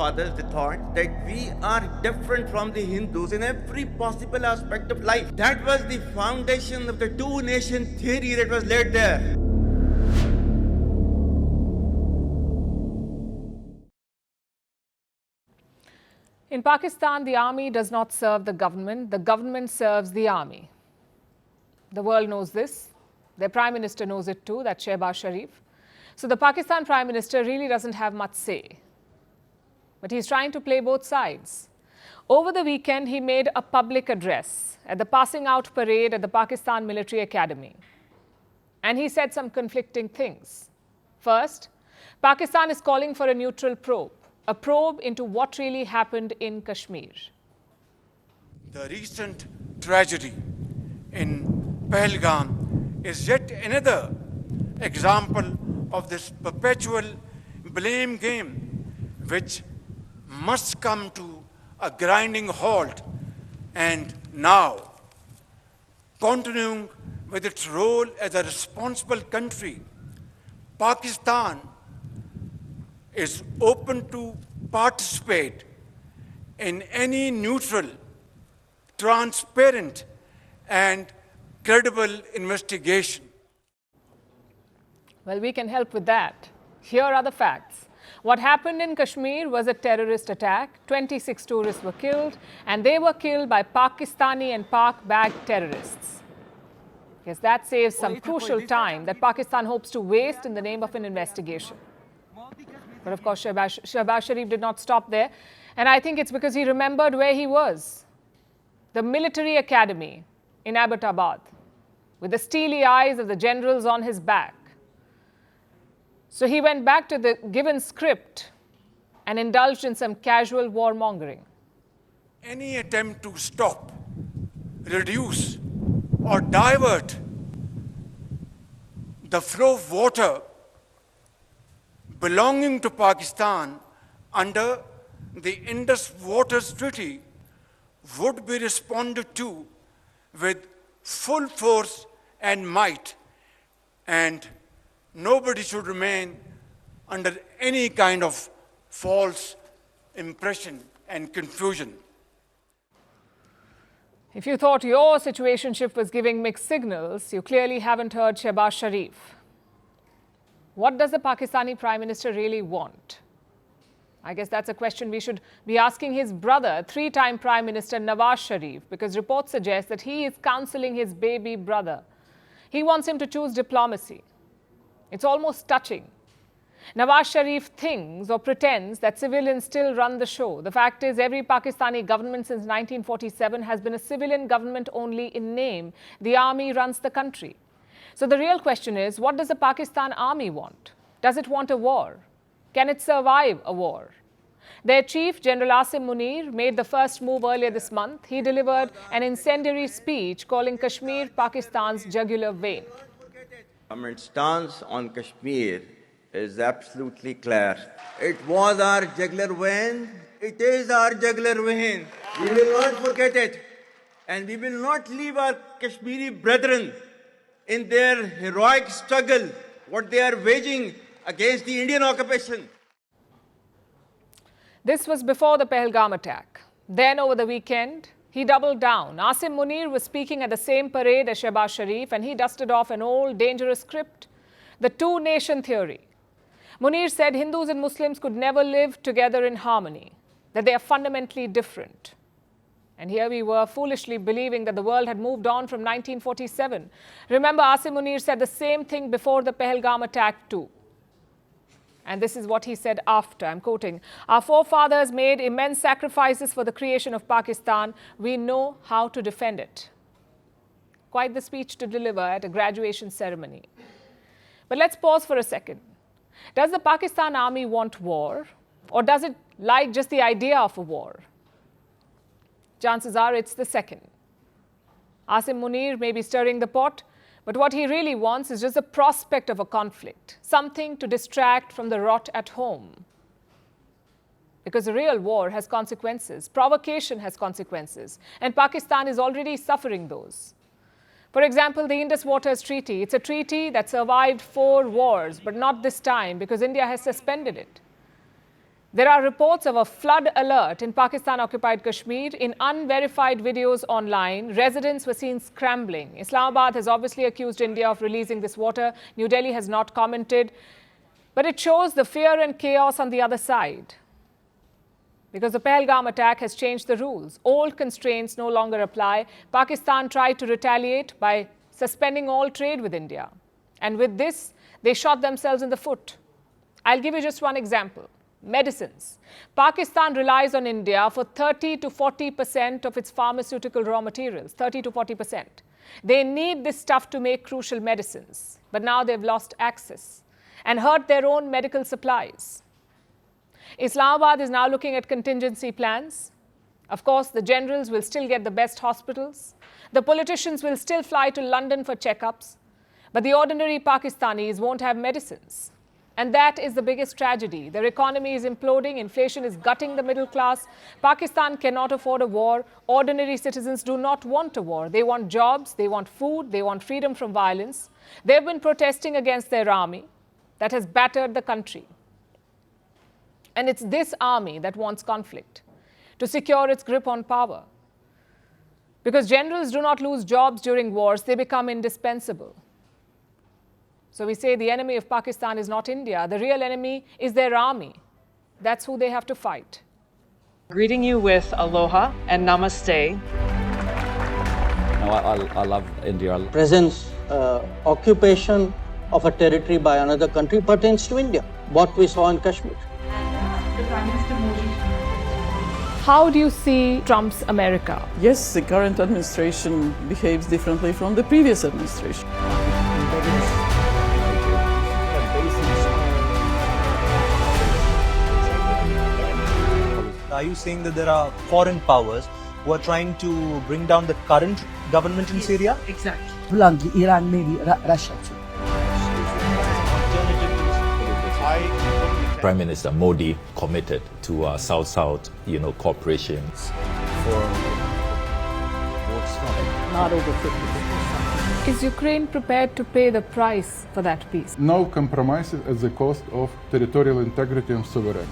forefathers, they thought that we are different from the Hindus in every possible aspect of life. That was the foundation of the two-nation theory that was laid there. In Pakistan, the army does not serve the government serves the army. The world knows this. Their Prime Minister knows it too, that's Shehbaz Sharif. So the Pakistan Prime Minister really doesn't have much say. But he's trying to play both sides. Over the weekend, he made a public address at the passing out parade at the Pakistan Military Academy. And he said some conflicting things. First, Pakistan is calling for a neutral probe, a probe into what really happened in Kashmir. The recent tragedy in Pahalgam is yet another example of this perpetual blame game, which must come to a grinding halt. And now, continuing with its role as a responsible country, Pakistan is open to participate in any neutral, transparent, and credible investigation. Well, we can help with that. Here are the facts. What happened in Kashmir was a terrorist attack. 26 tourists were killed, and they were killed by Pakistani and Pak-backed terrorists. Yes, that saves some crucial time that Pakistan hopes to waste in the name of an investigation. But of course, Shehbaz Sharif did not stop there. And I think it's because he remembered where he was. The military academy in Abbottabad, with the steely eyes of the generals on his back. So he went back to the given script and indulged in some casual warmongering. Any attempt to stop, reduce, or divert the flow of water belonging to Pakistan under the Indus Waters Treaty would be responded to with full force and might, and nobody should remain under any kind of false impression and confusion. If you thought your situationship was giving mixed signals, you clearly haven't heard Shehbaz Sharif. What does the Pakistani Prime Minister really want? I guess that's a question we should be asking his brother, three-time Prime Minister Nawaz Sharif, because reports suggest that he is counseling his baby brother. He wants him to choose diplomacy. It's almost touching. Nawaz Sharif thinks or pretends that civilians still run the show. The fact is, every Pakistani government since 1947 has been a civilian government only in name. The army runs the country. So the real question is, what does the Pakistan army want? Does it want a war? Can it survive a war? Their chief, General Asim Munir, made the first move earlier this month. He delivered an incendiary speech calling Kashmir Pakistan's jugular vein. Government stance on Kashmir is absolutely clear. It was our jugular vein. It is our jugular vein. We will not forget it. And we will not leave our Kashmiri brethren in their heroic struggle, what they are waging against the Indian occupation. This was before the Pahalgam attack. Then over the weekend, he doubled down. Asim Munir was speaking at the same parade as Shehbaz Sharif, and he dusted off an old dangerous script, the two-nation theory. Munir said Hindus and Muslims could never live together in harmony, that they are fundamentally different. And here we were foolishly believing that the world had moved on from 1947. Remember, Asim Munir said the same thing before the Pahalgam attack too. And this is what he said after, I'm quoting, "Our forefathers made immense sacrifices for the creation of Pakistan. We know how to defend it." Quite the speech to deliver at a graduation ceremony. But let's pause for a second. Does the Pakistan army want war? Or does it like just the idea of a war? Chances are it's the second. Asim Munir may be stirring the pot, but what he really wants is just the prospect of a conflict, something to distract from the rot at home. Because the real war has consequences, provocation has consequences, and Pakistan is already suffering those. For example, the Indus Waters Treaty. It's a treaty that survived 4 wars, but not this time because India has suspended it. There are reports of a flood alert in Pakistan-occupied Kashmir. In unverified videos online, residents were seen scrambling. Islamabad has obviously accused India of releasing this water. New Delhi has not commented. But it shows the fear and chaos on the other side. Because the Pahalgam attack has changed the rules. Old constraints no longer apply. Pakistan tried to retaliate by suspending all trade with India. And with this, they shot themselves in the foot. I'll give you just one example. Medicines. Pakistan relies on India for 30 to 40% of its pharmaceutical raw materials, 30 to 40%. They need this stuff to make crucial medicines, but now they've lost access and hurt their own medical supplies. Islamabad is now looking at contingency plans. Of course, the generals will still get the best hospitals. The politicians will still fly to London for checkups, but the ordinary Pakistanis won't have medicines. And that is the biggest tragedy. Their economy is imploding, inflation is gutting the middle class. Pakistan cannot afford a war. Ordinary citizens do not want a war. They want jobs, they want food, they want freedom from violence. They've been protesting against their army that has battered the country. And it's this army that wants conflict to secure its grip on power. Because generals do not lose jobs during wars, they become indispensable. So we say the enemy of Pakistan is not India. The real enemy is their army. That's who they have to fight. Greeting you with aloha and namaste. No, I love India. Presence, occupation of a territory by another country pertains to India. What we saw in Kashmir. How do you see Trump's America? Yes, the current administration behaves differently from the previous administration. Are you saying that there are foreign powers who are trying to bring down the current government in Syria? Exactly. Bluntly, Iran, maybe Russia too. Prime Minister Modi committed to South-South, cooperation. Not over 50%. Is Ukraine prepared to pay the price for that peace? No compromises at the cost of territorial integrity and sovereignty.